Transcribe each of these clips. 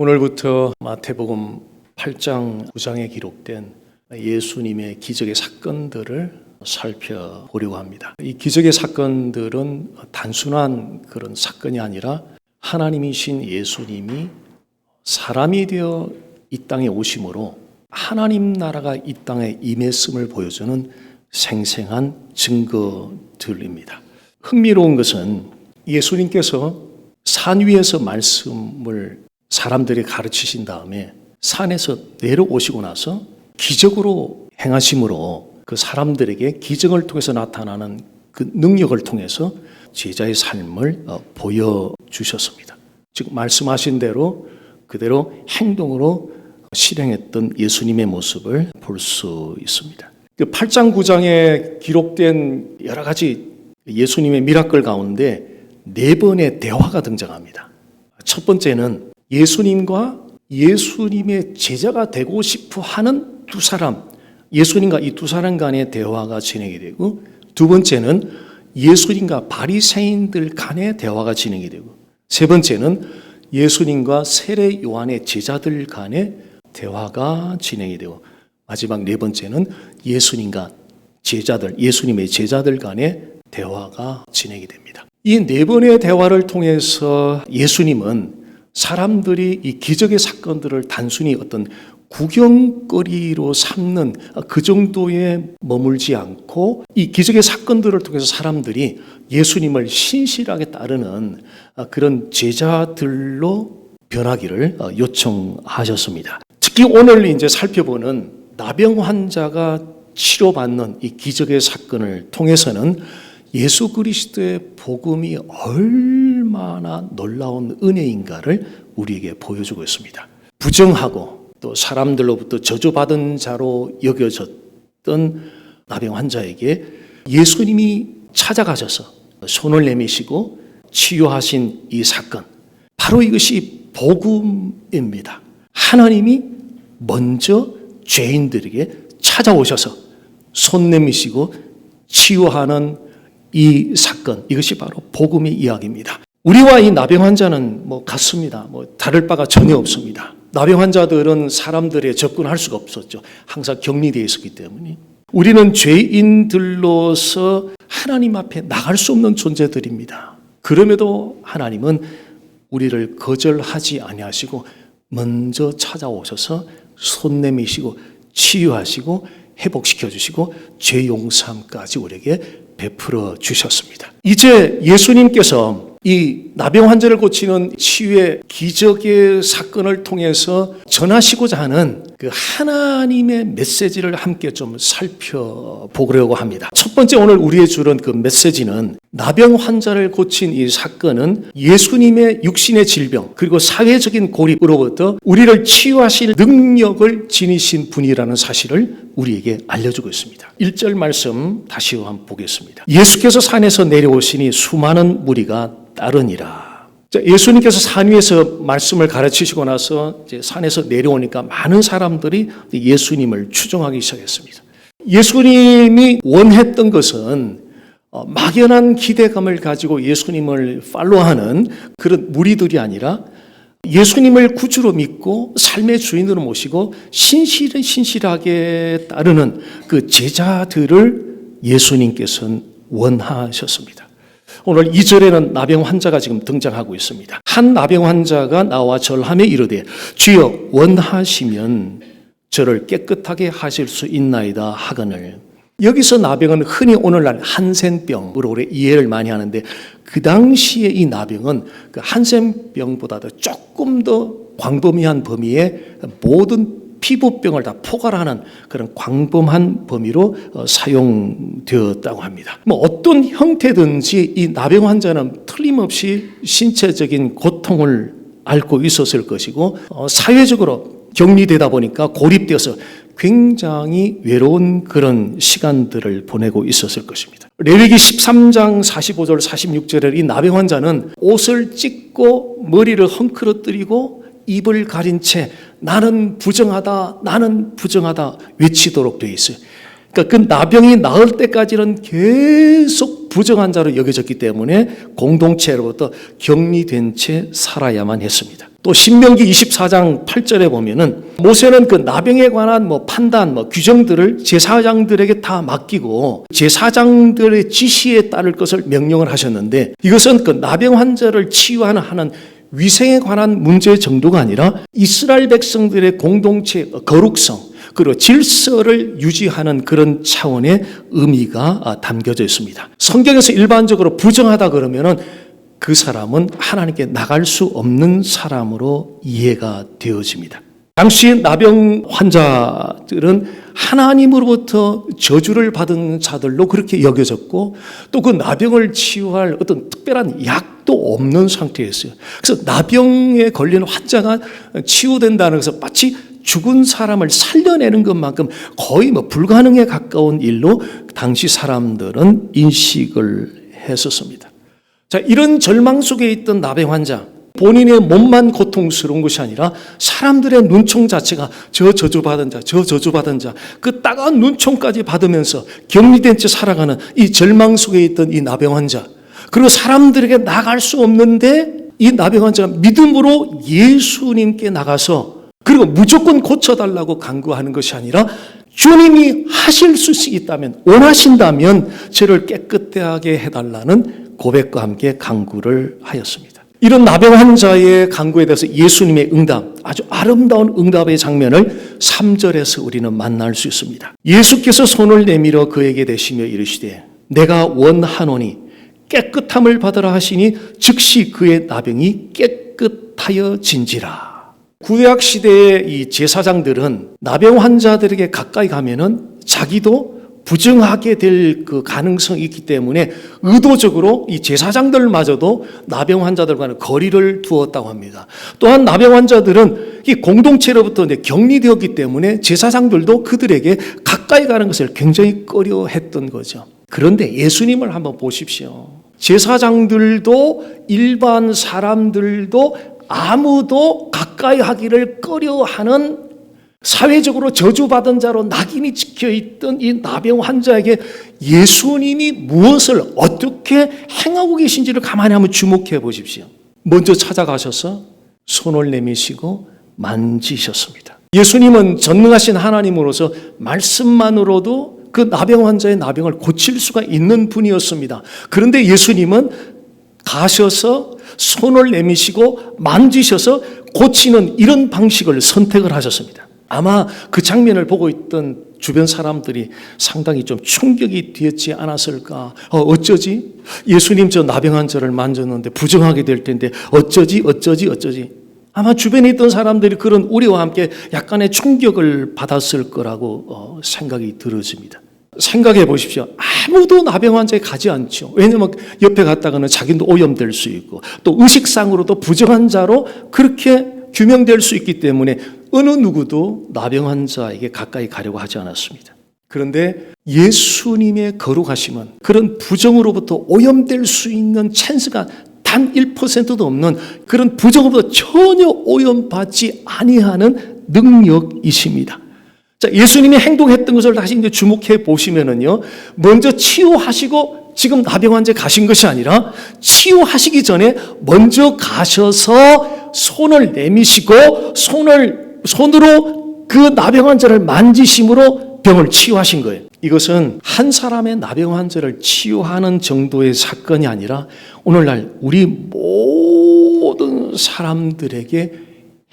오늘부터 마태복음 8장 9장에 기록된 예수님의 기적의 사건들을 살펴보려고 합니다. 이 기적의 사건들은 단순한 그런 사건이 아니라 하나님이신 예수님이 사람이 되어 이 땅에 오심으로 하나님 나라가 이 땅에 임했음을 보여주는 생생한 증거들입니다. 흥미로운 것은 예수님께서 산 위에서 말씀을 사람들이 가르치신 다음에 산에서 내려오시고 나서 기적으로 행하심으로 그 사람들에게 기적을 통해서 나타나는 그 능력을 통해서 제자의 삶을 보여주셨습니다. 즉 말씀하신 대로 그대로 행동으로 실행했던 예수님의 모습을 볼 수 있습니다. 그 8장 9장에 기록된 여러 가지 예수님의 미라클 가운데 4번의 대화가 등장합니다. 첫 번째는 예수님과 예수님의 제자가 되고 싶어 하는 두 사람, 예수님과 이 두 사람 간의 대화가 진행이 되고, 두 번째는 예수님과 바리새인들 간의 대화가 진행이 되고, 세 번째는 예수님과 세례 요한의 제자들 간의 대화가 진행이 되고, 마지막 네 번째는 예수님과 제자들, 예수님의 제자들 간의 대화가 진행이 됩니다. 이 4번의 대화를 통해서 예수님은 사람들이 이 기적의 사건들을 단순히 어떤 구경거리로 삼는 그 정도에 머물지 않고 이 기적의 사건들을 통해서 사람들이 예수님을 신실하게 따르는 그런 제자들로 변하기를 요청하셨습니다. 특히 오늘 이제 살펴보는 나병 환자가 치료받는 이 기적의 사건을 통해서는 예수 그리스도의 복음이 얼마나 놀라운 은혜인가를 우리에게 보여주고 있습니다. 부정하고 또 사람들로부터 저주받은 자로 여겨졌던 나병 환자에게 예수님이 찾아가셔서 손을 내미시고 치유하신 이 사건, 바로 이것이 복음입니다. 하나님이 먼저 죄인들에게 찾아오셔서 손 내미시고 치유하는 이 사건, 이것이 바로 복음의 이야기입니다. 우리와 이 나병 환자는 같습니다. 다를 바가 전혀 없습니다. 나병 환자들은 사람들에 접근할 수가 없었죠. 항상 격리되어 있었기 때문에. 우리는 죄인들로서 하나님 앞에 나갈 수 없는 존재들입니다. 그럼에도 하나님은 우리를 거절하지 아니하시고 먼저 찾아오셔서 손 내미시고 치유하시고 회복시켜 주시고 죄 용서함까지 우리에게 베풀어 주셨습니다. 이제 예수님께서 이 나병 환자를 고치는 치유의 기적의 사건을 통해서 전하시고자 하는 그 하나님의 메시지를 함께 좀 살펴보려고 합니다. 첫 번째 오늘 우리의 주는 그 메시지는 나병 환자를 고친 이 사건은 예수님의 육신의 질병 그리고 사회적인 고립으로부터 우리를 치유하실 능력을 지니신 분이라는 사실을 우리에게 알려주고 있습니다. 1절 말씀 다시 한번 보겠습니다. 예수께서 산에서 내려오시니 수많은 무리가 따르니라. 예수님께서 산 위에서 말씀을 가르치시고 나서 이제 산에서 내려오니까 많은 사람들이 예수님을 추종하기 시작했습니다. 예수님이 원했던 것은 막연한 기대감을 가지고 예수님을 팔로우하는 그런 무리들이 아니라 예수님을 구주로 믿고 삶의 주인으로 모시고 신실하게 따르는 그 제자들을 예수님께서는 원하셨습니다. 오늘 2절에는 나병 환자가 지금 등장하고 있습니다. 한 나병 환자가 나와 절하며 이르되 주여 원하시면 저를 깨끗하게 하실 수 있나이다 하거늘. 여기서 나병은 흔히 오늘날 한센병으로 우리 이해를 많이 하는데 그 당시에 이 나병은 그 한센병보다도 조금 더 광범위한 범위의 모든 피부병을 다 포괄하는 그런 광범한 범위로 사용되었다고 합니다. 어떤 형태든지 이 나병 환자는 틀림없이 신체적인 고통을 앓고 있었을 것이고 사회적으로 격리되다 보니까 고립되어서 굉장히 외로운 그런 시간들을 보내고 있었을 것입니다. 레위기 13장 45절 46절에 이 나병 환자는 옷을 찢고 머리를 헝클어뜨리고 입을 가린 채 나는 부정하다 외치도록 되어 있어요. 그러니까 그 나병이 나을 때까지는 계속 부정한 자로 여겨졌기 때문에 공동체로부터 격리된 채 살아야만 했습니다. 또 신명기 24장 8절에 보면은 모세는 그 나병에 관한 판단, 규정들을 제사장들에게 다 맡기고 제사장들의 지시에 따를 것을 명령을 하셨는데, 이것은 그 나병 환자를 치유하는 위생에 관한 문제 정도가 아니라 이스라엘 백성들의 공동체 거룩성 그리고 질서를 유지하는 그런 차원의 의미가 담겨져 있습니다. 성경에서 일반적으로 부정하다 그러면은 그 사람은 하나님께 나갈 수 없는 사람으로 이해가 되어집니다. 당시 나병 환자들은 하나님으로부터 저주를 받은 자들로 그렇게 여겨졌고, 또 그 나병을 치유할 어떤 특별한 약도 없는 상태였어요. 그래서 나병에 걸린 환자가 치유된다는 것은 마치 죽은 사람을 살려내는 것만큼 거의 불가능에 가까운 일로 당시 사람들은 인식을 했었습니다. 자, 이런 절망 속에 있던 나병 환자, 본인의 몸만 고통스러운 것이 아니라 사람들의 눈총 자체가 저 저주받은 자, 저 저주받은 자, 그 따가운 눈총까지 받으면서 격리된 채 살아가는 이 절망 속에 있던 이 나병 환자, 그리고 사람들에게 나갈 수 없는데 이 나병 환자가 믿음으로 예수님께 나가서 그리고 무조건 고쳐달라고 간구하는 것이 아니라 주님이 하실 수 있다면, 원하신다면 저를 깨끗하게 해달라는 고백과 함께 간구를 하였습니다. 이런 나병 환자의 간구에 대해서 예수님의 응답, 아주 아름다운 응답의 장면을 3절에서 우리는 만날 수 있습니다. 예수께서 손을 내밀어 그에게 대시며 이르시되 내가 원하노니 깨끗함을 받으라 하시니 즉시 그의 나병이 깨끗하여진지라. 구약 시대의 이 제사장들은 나병 환자들에게 가까이 가면은 자기도 부정하게 될 그 가능성이 있기 때문에 의도적으로 이 제사장들마저도 나병 환자들과는 거리를 두었다고 합니다. 또한 나병 환자들은 이 공동체로부터 격리되었기 때문에 제사장들도 그들에게 가까이 가는 것을 굉장히 꺼려했던 거죠. 그런데 예수님을 한번 보십시오. 제사장들도 일반 사람들도 아무도 가까이 하기를 꺼려하는, 사회적으로 저주받은 자로 낙인이 찍혀있던 이 나병 환자에게 예수님이 무엇을 어떻게 행하고 계신지를 가만히 한번 주목해 보십시오. 먼저 찾아가셔서 손을 내미시고 만지셨습니다. 예수님은 전능하신 하나님으로서 말씀만으로도 그 나병 환자의 나병을 고칠 수가 있는 분이었습니다. 그런데 예수님은 가셔서 손을 내미시고 만지셔서 고치는 이런 방식을 선택을 하셨습니다. 아마 그 장면을 보고 있던 주변 사람들이 상당히 좀 충격이 되었지 않았을까. 어쩌지? 예수님 저 나병 환자를 만졌는데 부정하게 될 텐데 어쩌지? 아마 주변에 있던 사람들이 그런 우려와 함께 약간의 충격을 받았을 거라고 생각이 들어집니다. 생각해 보십시오. 아무도 나병 환자에 가지 않죠. 왜냐하면 옆에 갔다가는 자기도 오염될 수 있고 또 의식상으로도 부정한 자로 그렇게 규명될 수 있기 때문에 어느 누구도 나병 환자에게 가까이 가려고 하지 않았습니다. 그런데 예수님의 거룩하심은 그런 부정으로부터 오염될 수 있는 찬스가 단 1%도 없는 그런 부정으로부터 전혀 오염받지 아니하는 능력이십니다. 자, 예수님이 행동했던 것을 다시 이제 주목해 보시면은요, 먼저 치유하시고 지금 나병 환자에 가신 것이 아니라 치유하시기 전에 먼저 가셔서 손을 내미시고 손으로 그 나병 환자를 만지심으로 병을 치유하신 거예요. 이것은 한 사람의 나병 환자를 치유하는 정도의 사건이 아니라 오늘날 우리 모든 사람들에게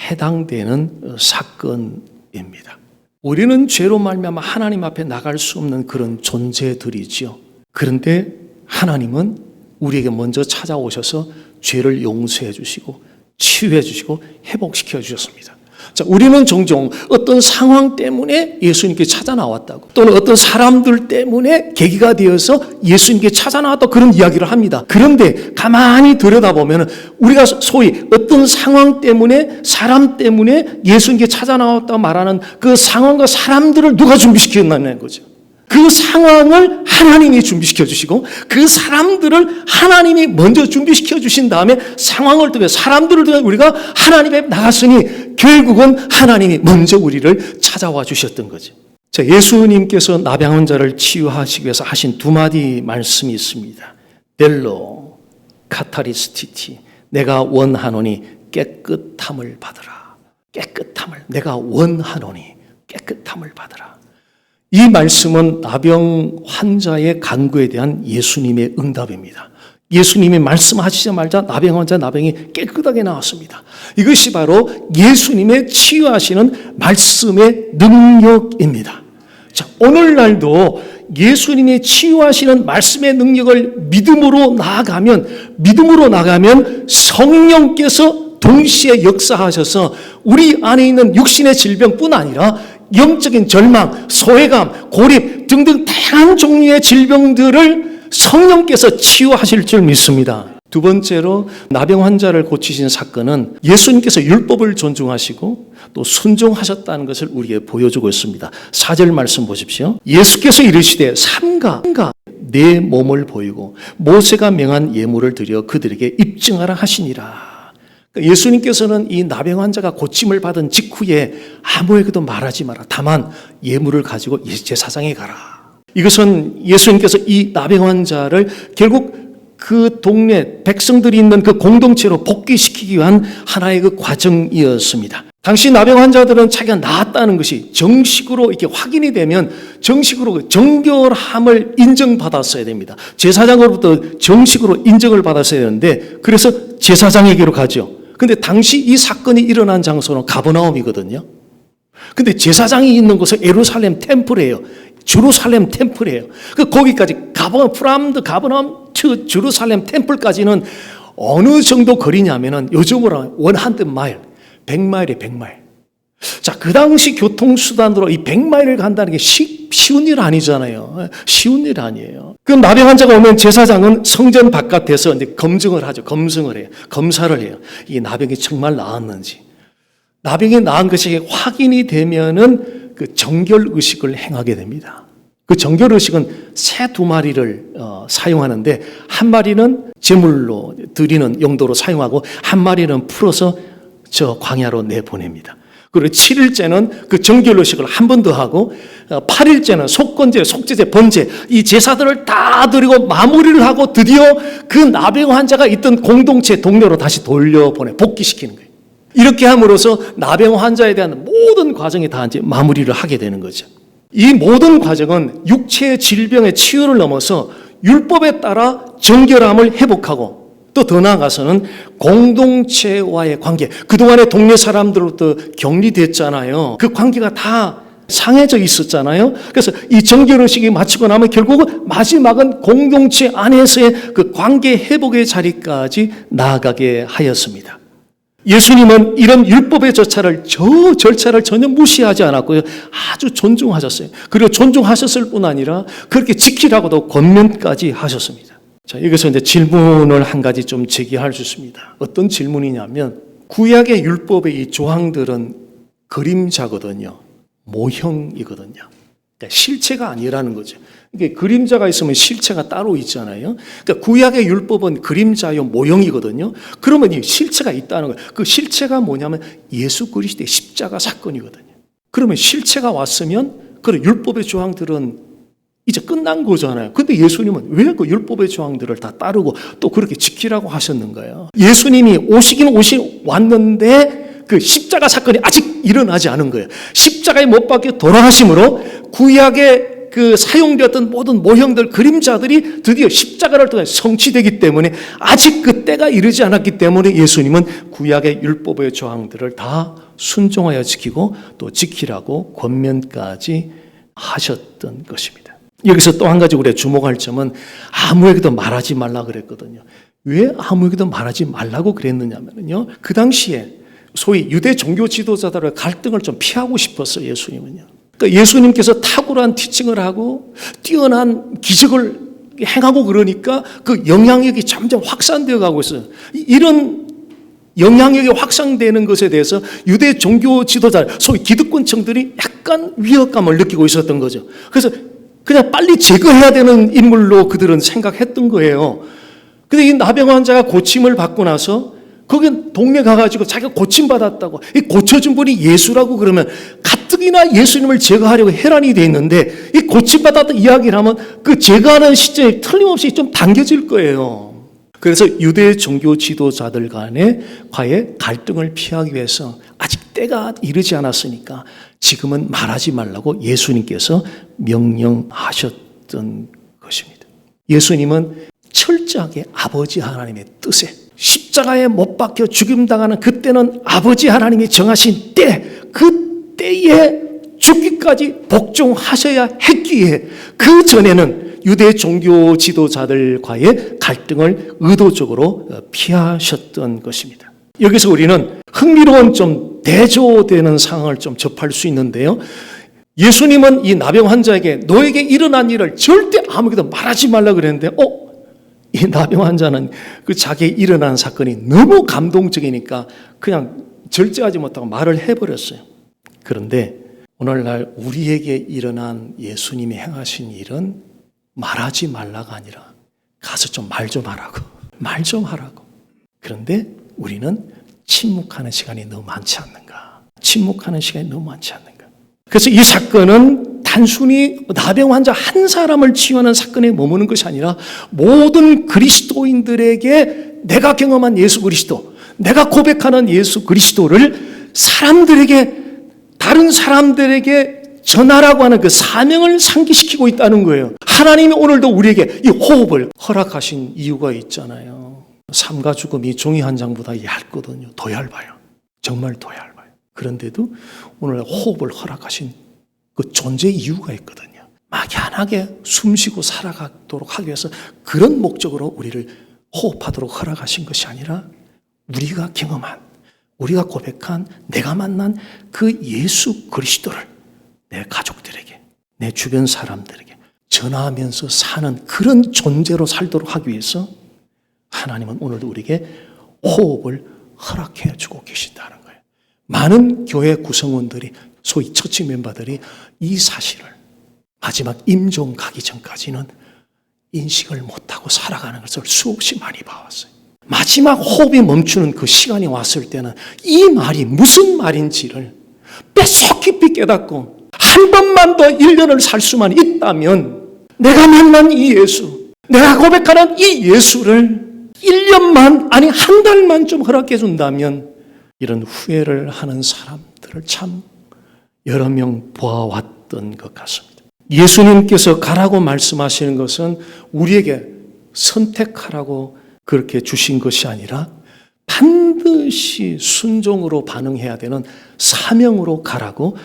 해당되는 사건입니다. 우리는 죄로 말미암아 하나님 앞에 나갈 수 없는 그런 존재들이지요. 그런데 하나님은 우리에게 먼저 찾아오셔서 죄를 용서해 주시고 치유해 주시고 회복시켜 주셨습니다. 자, 우리는 종종 어떤 상황 때문에 예수님께 찾아 나왔다고, 또는 어떤 사람들 때문에 계기가 되어서 예수님께 찾아 나왔다고 그런 이야기를 합니다. 그런데 가만히 들여다보면 우리가 소위 어떤 상황 때문에, 사람 때문에 예수님께 찾아 나왔다고 말하는 그 상황과 사람들을 누가 준비시켰냐는 거죠. 그 상황을 하나님이 준비시켜 주시고 그 사람들을 하나님이 먼저 준비시켜 주신 다음에 상황을 통해 사람들을 통해 우리가 하나님 앞에 나갔으니 결국은 하나님이 먼저 우리를 찾아와 주셨던 거죠. 자, 예수님께서 나병 환자를 치유하시기 위해서 하신 두 마디 말씀이 있습니다. 델로 카타리스티티, 내가 원하노니 깨끗함을 받으라. 깨끗함을, 내가 원하노니 깨끗함을 받으라. 이 말씀은 나병 환자의 간구에 대한 예수님의 응답입니다. 예수님이 말씀하시자마자 나병 환자 나병이 깨끗하게 나왔습니다. 이것이 바로 예수님의 치유하시는 말씀의 능력입니다. 자, 오늘날도 예수님이 치유하시는 말씀의 능력을 믿음으로 나아가면 성령께서 동시에 역사하셔서 우리 안에 있는 육신의 질병뿐 아니라 영적인 절망, 소외감, 고립 등등 다양한 종류의 질병들을 성령께서 치유하실 줄 믿습니다. 두 번째로 나병 환자를 고치신 사건은 예수님께서 율법을 존중하시고 또 순종하셨다는 것을 우리에게 보여주고 있습니다. 4절 말씀 보십시오. 예수께서 이르시되 삼가 내 몸을 보이고 모세가 명한 예물을 드려 그들에게 입증하라 하시니라. 예수님께서는 이 나병 환자가 고침을 받은 직후에 아무에게도 말하지 마라. 다만 예물을 가지고 제사장에 가라. 이것은 예수님께서 이 나병 환자를 결국 그 동네 백성들이 있는 그 공동체로 복귀시키기 위한 하나의 그 과정이었습니다. 당시 나병 환자들은 자기가 나았다는 것이 정식으로 이렇게 확인이 되면 정식으로 정결함을 인정받았어야 됩니다. 제사장으로부터 정식으로 인정을 받았어야 되는데 그래서 제사장에게로 가죠. 근데 당시 이 사건이 일어난 장소는 가버나움이거든요. 근데 제사장이 있는 곳은 예루살렘 템플이에요. 제루살렘 템플이에요. 거기까지 from the 가버나움 to 제루살렘 템플까지는 어느 정도 거리냐면은 요즘으로 100마일, 100마일에 100마일. 자, 그 당시 교통수단으로 이 100마일을 간다는 게 쉬운 일 아니잖아요. 쉬운 일 아니에요. 그럼 나병 환자가 오면 제사장은 성전 바깥에서 이제 검증을 하죠. 검증을 해요. 검사를 해요. 이 나병이 정말 나았는지. 나병이 나은 것이 확인이 되면은 그 정결 의식을 행하게 됩니다. 그 정결 의식은 새 2마리를 사용하는데 한 마리는 제물로 드리는 용도로 사용하고 한 마리는 풀어서 저 광야로 내보냅니다. 그리고 7일째는 그 정결 의식을 한 번 더 하고 8일째는 속건제, 속죄제, 번제 이 제사들을 다 드리고 마무리를 하고 드디어 그 나병 환자가 있던 공동체 동료로 다시 복귀시키는 거예요. 이렇게 함으로써 나병 환자에 대한 모든 과정이 다 이제 마무리를 하게 되는 거죠. 이 모든 과정은 육체의 질병의 치유를 넘어서 율법에 따라 정결함을 회복하고 또 더 나아가서는 공동체와의 관계, 그동안의 동네 사람들로부터 격리됐잖아요. 그 관계가 다 상해져 있었잖아요. 그래서 이 정결의식이 마치고 나면 결국은 마지막은 공동체 안에서의 그 관계 회복의 자리까지 나아가게 하였습니다. 예수님은 이런 율법의 절차를 전혀 무시하지 않았고요. 아주 존중하셨어요. 그리고 존중하셨을 뿐 아니라 그렇게 지키라고도 권면까지 하셨습니다. 자, 여기서 이제 질문을 한 가지 좀 제기할 수 있습니다. 어떤 질문이냐면 구약의 율법의 이 조항들은 그림자거든요. 모형이거든요. 그러니까 실체가 아니라는 거죠. 이게 그림자가 있으면 실체가 따로 있잖아요. 그러니까 구약의 율법은 그림자요 모형이거든요. 그러면 이 실체가 있다는 거예요. 그 실체가 뭐냐면 예수 그리스도의 십자가 사건이거든요. 그러면 실체가 왔으면 그 율법의 조항들은 이제 끝난 거잖아요. 근데 예수님은 왜 그 율법의 조항들을 다 따르고 또 그렇게 지키라고 하셨는가요? 예수님이 오시긴 왔는데 그 십자가 사건이 아직 일어나지 않은 거예요. 십자가에 못 박혀 돌아가심으로 구약의 그 사용되었던 모든 모형들, 그림자들이 드디어 십자가를 통해 성취되기 때문에 아직 그 때가 이르지 않았기 때문에 예수님은 구약의 율법의 조항들을 다 순종하여 지키고 또 지키라고 권면까지 하셨던 것입니다. 여기서 또 한 가지 우리가 주목할 점은 아무에게도 말하지 말라 그랬거든요. 왜 아무에게도 말하지 말라고 그랬느냐면요. 그 당시에 소위 유대 종교 지도자들의 갈등을 좀 피하고 싶었어요, 예수님은요. 그러니까 예수님께서 탁월한 티칭을 하고 뛰어난 기적을 행하고 그러니까 그 영향력이 점점 확산되어 가고 있어요. 이런 영향력이 확산되는 것에 대해서 유대 종교 지도자, 소위 기득권층들이 약간 위협감을 느끼고 있었던 거죠. 그래서 그냥 빨리 제거해야 되는 인물로 그들은 생각했던 거예요. 근데 이 나병 환자가 고침을 받고 나서 거기 동네 가가지고 자기가 고침받았다고, 이 고쳐준 분이 예수라고 그러면 가뜩이나 예수님을 제거하려고 혈안이 되어 있는데 이 고침받았던 이야기를 하면 그 제거하는 시점이 틀림없이 좀 당겨질 거예요. 그래서 유대 종교 지도자들 과의 갈등을 피하기 위해서 아직 때가 이르지 않았으니까 지금은 말하지 말라고 예수님께서 명령하셨던 것입니다. 예수님은 철저하게 아버지 하나님의 뜻에 십자가에 못 박혀 죽임당하는 그때는 아버지 하나님이 정하신 때, 그 때에 죽기까지 복종하셔야 했기에 그 전에는 유대 종교 지도자들과의 갈등을 의도적으로 피하셨던 것입니다. 여기서 우리는 흥미로운 좀 대조되는 상황을 좀 접할 수 있는데요. 예수님은 이 나병 환자에게 너에게 일어난 일을 절대 아무에게도 말하지 말라 그랬는데 이 나병 환자는 그 자기에 일어난 사건이 너무 감동적이니까 그냥 절제하지 못하고 말을 해버렸어요. 그런데 오늘날 우리에게 일어난 예수님이 행하신 일은 말하지 말라가 아니라 가서 좀 말 좀 하라고, 말 좀 하라고. 그런데 우리는 침묵하는 시간이 너무 많지 않는가? 침묵하는 시간이 너무 많지 않는가? 그래서 이 사건은 단순히 나병 환자 한 사람을 치유하는 사건에 머무는 것이 아니라 모든 그리스도인들에게 내가 경험한 예수 그리스도, 내가 고백하는 예수 그리스도를 다른 사람들에게 전하라고 하는 그 사명을 상기시키고 있다는 거예요. 하나님이 오늘도 우리에게 이 호흡을 허락하신 이유가 있잖아요. 삶과 죽음이 종이 한 장보다 얇거든요. 더 얇아요. 정말 더 얇아요. 그런데도 오늘 호흡을 허락하신 그 존재 이유가 있거든요. 막연하게 숨쉬고 살아가도록 하기 위해서 그런 목적으로 우리를 호흡하도록 허락하신 것이 아니라 우리가 경험한, 우리가 고백한, 내가 만난 그 예수 그리스도를 내 가족들에게, 내 주변 사람들에게 전하면서 사는 그런 존재로 살도록 하기 위해서 하나님은 오늘도 우리에게 호흡을 허락해 주고 계신다는 거예요. 많은 교회 구성원들이, 소위 처치 멤버들이 이 사실을 마지막 임종 가기 전까지는 인식을 못하고 살아가는 것을 수없이 많이 봐왔어요. 마지막 호흡이 멈추는 그 시간이 왔을 때는 이 말이 무슨 말인지를 뼛속 깊이 깨닫고 한 번만 더 1년을 살 수만 있다면 내가 만난 이 예수, 내가 고백하는 이 예수를 1년만, 아니 한 달만 좀 허락해 준다면 이런 후회를 하는 사람들을 참 여러 명 보아왔던 것 같습니다. 예수님께서 가라고 말씀하시는 것은 우리에게 선택하라고 그렇게 주신 것이 아니라 반드시 순종으로 반응해야 되는 사명으로 가라고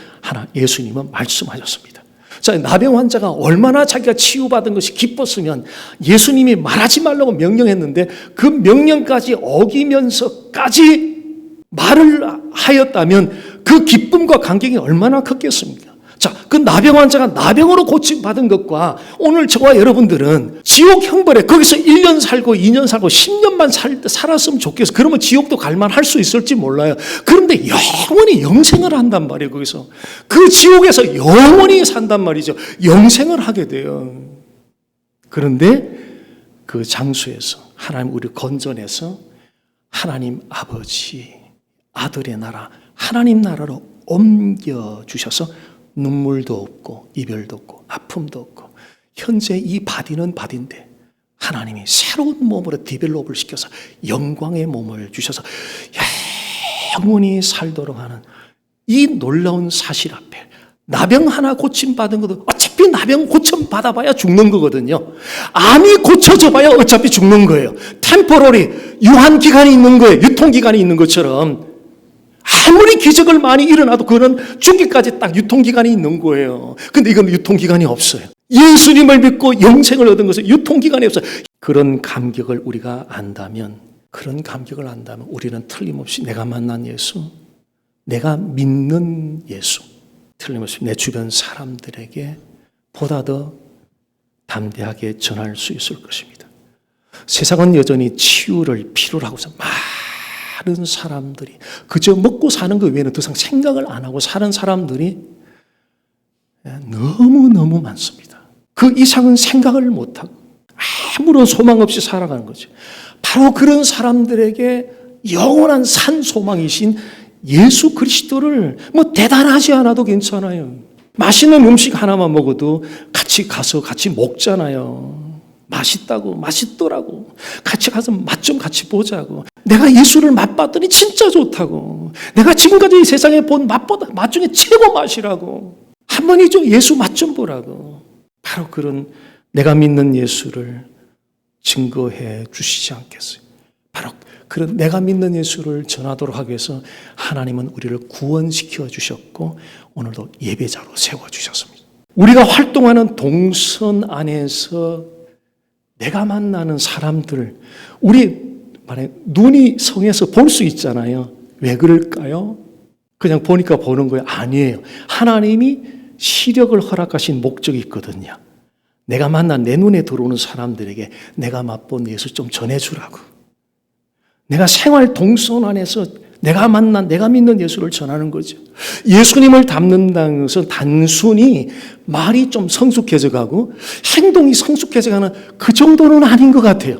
예수님은 말씀하셨습니다. 자, 나병 환자가 얼마나 자기가 치유받은 것이 기뻤으면 예수님이 말하지 말라고 명령했는데 그 명령까지 어기면서까지 말을 하였다면 그 기쁨과 감격이 얼마나 컸겠습니까? 자, 그 나병 환자가 나병으로 고침받은 것과 오늘 저와 여러분들은 지옥 형벌에 거기서 1년 살고 2년 살고 10년만 살았으면 좋겠어. 그러면 지옥도 갈만할 수 있을지 몰라요. 그런데 영원히 영생을 한단 말이에요. 거기서 그 지옥에서 영원히 산단 말이죠. 영생을 하게 돼요. 그런데 그 장소에서 하나님 우리를 건져내서 하나님 아버지 아들의 나라 하나님 나라로 옮겨주셔서 눈물도 없고 이별도 없고 아픔도 없고 현재 이 바디는 바디인데 하나님이 새로운 몸으로 디벨롭을 시켜서 영광의 몸을 주셔서 영원히 살도록 하는 이 놀라운 사실 앞에 나병 하나 고침받은 것도 어차피 나병 고침받아봐야 죽는 거거든요. 암이 고쳐져 봐야 어차피 죽는 거예요. 템포러리 유한기간이 있는 거예요. 유통기간이 있는 것처럼 아무리 기적을 많이 일어나도 그거는 죽기까지 딱 유통기간이 있는 거예요. 근데 이건 유통기간이 없어요. 예수님을 믿고 영생을 얻은 것은 유통기간이 없어요. 그런 감격을 우리가 안다면 우리는 틀림없이 내가 만난 예수, 내가 믿는 예수, 틀림없이 내 주변 사람들에게 보다 더 담대하게 전할 수 있을 것입니다. 세상은 여전히 치유를 필요로 하고서 많은 사람들이 그저 먹고 사는 것 외에는 더 이상 생각을 안 하고 사는 사람들이 너무너무 많습니다. 그 이상은 생각을 못하고 아무런 소망 없이 살아가는 거죠. 바로 그런 사람들에게 영원한 산 소망이신 예수 그리스도를 뭐 대단하지 않아도 괜찮아요. 맛있는 음식 하나만 먹어도 같이 가서 같이 먹잖아요. 맛있다고, 맛있더라고. 같이 가서 맛 좀 같이 보자고. 내가 예수를 맛봤더니 진짜 좋다고. 내가 지금까지 이 세상에 본 맛보다 맛 중에 최고 맛이라고. 한 번이죠. 예수 맛 좀 보라고. 바로 그런 내가 믿는 예수를 증거해 주시지 않겠어요? 바로 그런 내가 믿는 예수를 전하도록 하기 위해서 하나님은 우리를 구원시켜 주셨고 오늘도 예배자로 세워주셨습니다. 우리가 활동하는 동선 안에서 내가 만나는 사람들, 우리 만약 눈이 성에서 볼 수 있잖아요. 왜 그럴까요? 그냥 보니까 보는 거예요? 아니에요. 하나님이 시력을 허락하신 목적이 있거든요. 내가 만난 내 눈에 들어오는 사람들에게 내가 맛본 예수 좀 전해주라고. 내가 생활 동선 안에서 내가 만난, 내가 믿는 예수를 전하는 거죠. 예수님을 닮는다는 것은 단순히 말이 좀 성숙해져 가고 행동이 성숙해져 가는 그 정도는 아닌 것 같아요.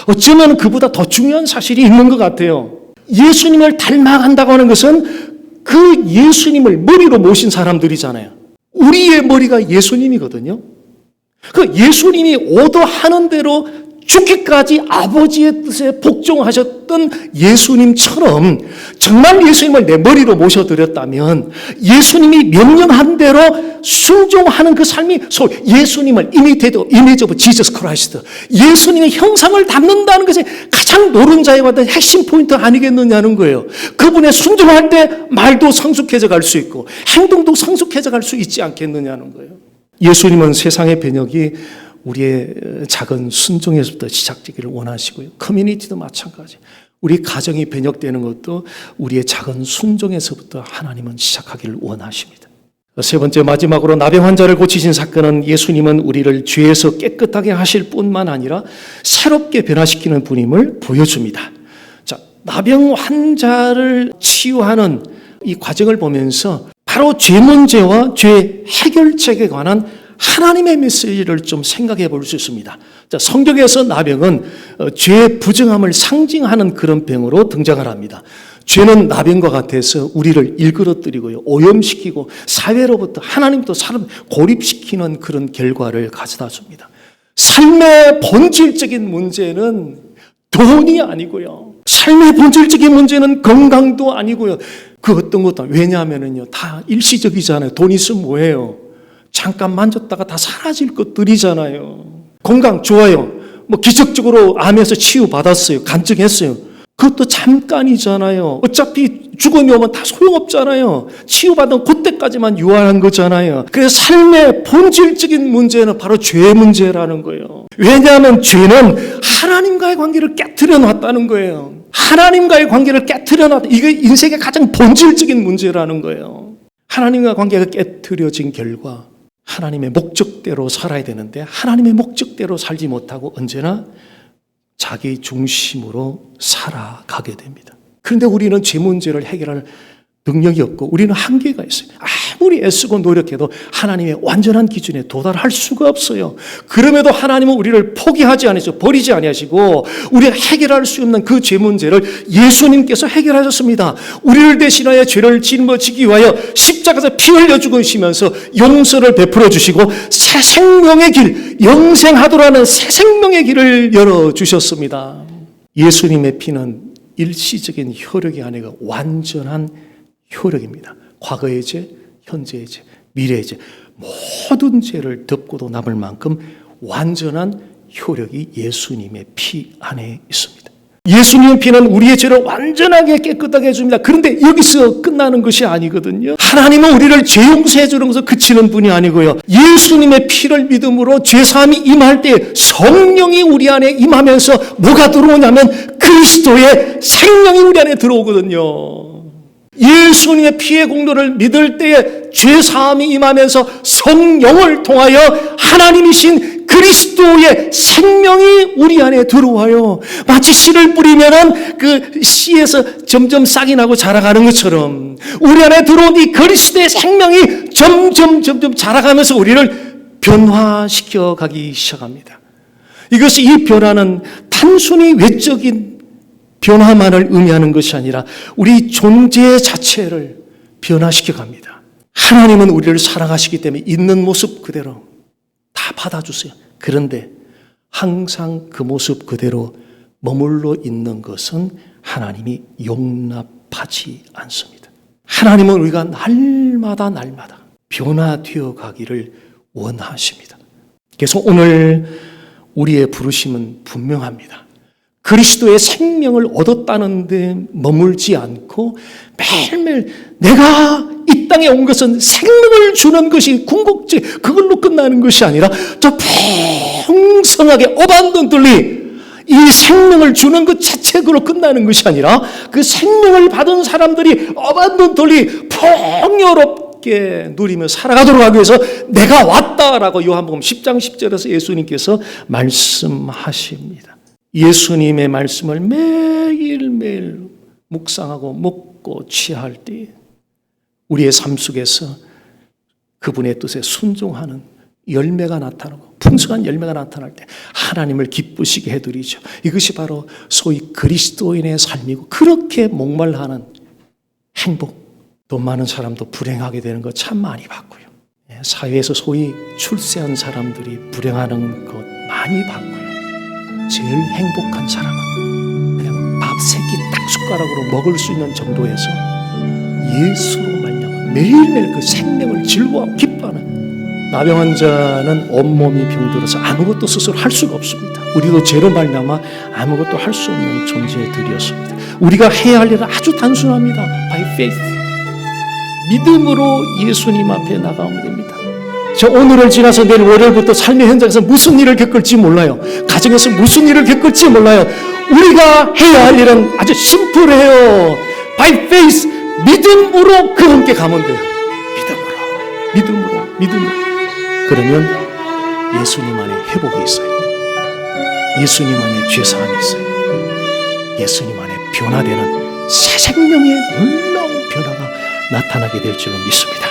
어쩌면 그보다 더 중요한 사실이 있는 것 같아요. 예수님을 닮아간다고 하는 것은 그 예수님을 머리로 모신 사람들이잖아요. 우리의 머리가 예수님이거든요. 그 예수님이 오더하는 대로 죽기까지 아버지의 뜻에 복종하셨던 예수님처럼 정말 예수님을 내 머리로 모셔드렸다면 예수님이 명령한 대로 순종하는 그 삶이 소위 예수님을 이미테이트 이미지 오브 지저스 크라이스트, 예수님의 형상을 담는다는 것이 가장 노른자에 왔던 핵심 포인트 아니겠느냐는 거예요. 그분의 순종할 때 말도 성숙해져 갈 수 있고 행동도 성숙해져 갈 수 있지 않겠느냐는 거예요. 예수님은 세상의 번역이 우리의 작은 순종에서부터 시작되기를 원하시고요. 커뮤니티도 마찬가지. 우리 가정이 번역되는 것도 우리의 작은 순종에서부터 하나님은 시작하기를 원하십니다. 세 번째 마지막으로 나병 환자를 고치신 사건은 예수님은 우리를 죄에서 깨끗하게 하실 뿐만 아니라 새롭게 변화시키는 분임을 보여줍니다. 자, 나병 환자를 치유하는 이 과정을 보면서 바로 죄 문제와 죄 해결책에 관한 하나님의 메시지를 좀 생각해 볼 수 있습니다. 자, 성경에서 나병은 죄의 부정함을 상징하는 그런 병으로 등장을 합니다. 죄는 나병과 같아서 우리를 일그러뜨리고요, 오염시키고 사회로부터 하나님부터 사람 고립시키는 그런 결과를 가져다 줍니다. 삶의 본질적인 문제는 돈이 아니고요, 삶의 본질적인 문제는 건강도 아니고요, 그 어떤 것도, 왜냐하면요 다 일시적이잖아요. 돈 있으면 뭐해요? 잠깐 만졌다가 다 사라질 것들이잖아요. 건강 좋아요. 뭐 기적적으로 암에서 치유받았어요. 간증했어요. 그것도 잠깐이잖아요. 어차피 죽음이 오면 다 소용없잖아요. 치유받은 그때까지만 유한한 거잖아요. 그래서 삶의 본질적인 문제는 바로 죄의 문제라는 거예요. 왜냐하면 죄는 하나님과의 관계를 깨트려 놨다는 거예요. 하나님과의 관계를 깨트려 놨다. 이게 인생의 가장 본질적인 문제라는 거예요. 하나님과 관계가 깨트려진 결과 하나님의 목적대로 살아야 되는데 하나님의 목적대로 살지 못하고 언제나 자기 중심으로 살아가게 됩니다. 그런데 우리는 죄 문제를 해결할 능력이 없고 우리는 한계가 있어요. 아무리 애쓰고 노력해도 하나님의 완전한 기준에 도달할 수가 없어요. 그럼에도 하나님은 우리를 포기하지 않으시고 버리지 아니하시고 우리가 해결할 수 없는 그 죄 문제를 예수님께서 해결하셨습니다. 우리를 대신하여 죄를 짊어지기 위하여 십자가에서 피 흘려 죽으시면서 용서를 베풀어 주시고 새 생명의 길, 영생하도록 새 생명의 길을 열어주셨습니다. 예수님의 피는 일시적인 효력이 아니고 완전한 효력입니다. 과거의 죄, 현재의 죄, 미래의 죄, 모든 죄를 덮고도 남을 만큼 완전한 효력이 예수님의 피 안에 있습니다. 예수님의 피는 우리의 죄를 완전하게 깨끗하게 해줍니다. 그런데 여기서 끝나는 것이 아니거든요. 하나님은 우리를 죄 용서해 주는 것을 그치는 분이 아니고요, 예수님의 피를 믿음으로 죄사함이 임할 때 성령이 우리 안에 임하면서 뭐가 들어오냐면 그리스도의 생명이 우리 안에 들어오거든요. 예수님의 피의 공로를 믿을 때에 죄사함이 임하면서 성령을 통하여 하나님이신 그리스도의 생명이 우리 안에 들어와요. 마치 씨를 뿌리면은 그 씨에서 점점 싹이 나고 자라가는 것처럼 우리 안에 들어온 이 그리스도의 생명이 점점 자라가면서 우리를 변화시켜 가기 시작합니다. 이것이 이 변화는 단순히 외적인 변화만을 의미하는 것이 아니라 우리 존재 자체를 변화시켜 갑니다. 하나님은 우리를 사랑하시기 때문에 있는 모습 그대로 다 받아주세요. 그런데 항상 그 모습 그대로 머물러 있는 것은 하나님이 용납하지 않습니다. 하나님은 우리가 날마다 변화되어 가기를 원하십니다. 그래서 오늘 우리의 부르심은 분명합니다. 그리스도의 생명을 얻었다는 데 머물지 않고 매일매일 내가 이 땅에 온 것은 생명을 주는 것이 궁극지 그걸로 끝나는 것이 아니라 저 풍성하게 어반던틀리 이 생명을 주는 것 자체로 끝나는 것이 아니라 그 생명을 받은 사람들이 어반던틀리 풍요롭게 누리며 살아가도록 하기 위해서 내가 왔다라고 요한복음 10장 10절에서 예수님께서 말씀하십니다. 예수님의 말씀을 매일매일 묵상하고 먹고 취할 때 우리의 삶 속에서 그분의 뜻에 순종하는 열매가 나타나고 풍성한 열매가 나타날 때 하나님을 기쁘시게 해드리죠. 이것이 바로 소위 그리스도인의 삶이고 그렇게 목말라하는 행복. 돈 많은 사람도 불행하게 되는 거 참 많이 봤고요. 사회에서 소위 출세한 사람들이 불행하는 것 많이 봤고요. 제일 행복한 사람은 그냥 밥 세 끼 딱 숟가락으로 먹을 수 있는 정도에서 예수로 말미암아 매일매일 그 생명을 즐거워하고 기뻐하는 나병 환자는 온몸이 병들어서 아무것도 스스로 할 수가 없습니다. 우리도 죄로 말미암아 아무것도 할 수 없는 존재들이었습니다. 우리가 해야 할 일은 아주 단순합니다. By faith. 믿음으로 예수님 앞에 나가오면 됩니다. 저 오늘을 지나서 내일 월요일부터 삶의 현장에서 무슨 일을 겪을지 몰라요. 가정에서 무슨 일을 겪을지 몰라요. 우리가 해야 할 일은 아주 심플해요. By faith, 믿음으로 그분께 가면 돼요. 믿음으로. 그러면 예수님 안에 회복이 있어요. 예수님 안에 죄사함이 있어요. 예수님 안에 변화되는 새 생명의 놀라운 변화가 나타나게 될 줄로 믿습니다.